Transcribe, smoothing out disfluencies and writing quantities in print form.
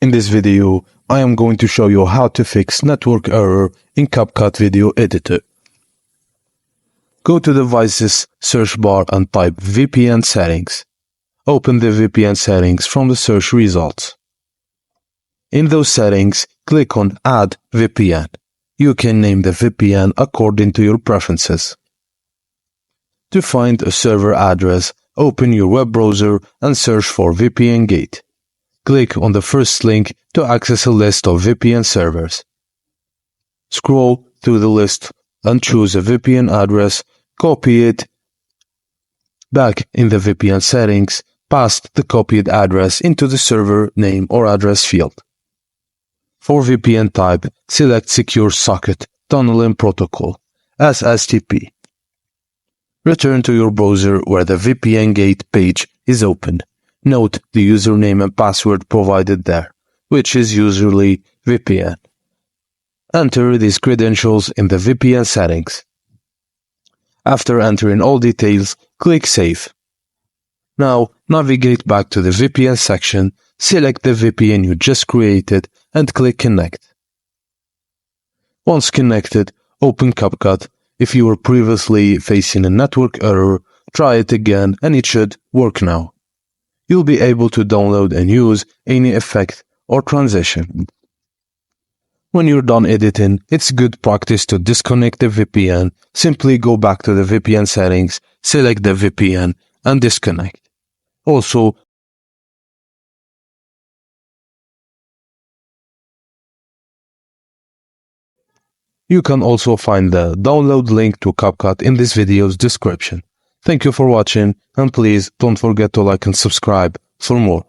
In this video, I am going to show you how to fix network error in CapCut Video Editor. Go to Devices search bar and type VPN settings. Open the VPN settings from the search results. In those settings, click on Add VPN. You can name the VPN according to your preferences. To find a server address, open your web browser and search for VPN Gate. Click on the first link to access a list of VPN servers. Scroll through the list and choose a VPN address, copy it. Back in the VPN settings, paste the copied address into the server name or address field. For VPN type, select Secure Socket Tunneling Protocol, SSTP. Return to your browser where the VPN Gate page is opened. Note the username and password provided there, which is usually VPN. Enter these credentials in the VPN settings. After entering all details, click Save. Now, navigate back to the VPN section, select the VPN you just created, and click Connect. Once connected, open CapCut. If you were previously facing a network error, try it again and it should work now. You'll be able to download and use any effect or transition. When you're done editing, it's good practice to disconnect the VPN. Simply go back to the VPN settings, select the VPN, and disconnect. Also, you can also find the download link to CapCut in this video's description. Thank you for watching, and please don't forget to like and subscribe for more.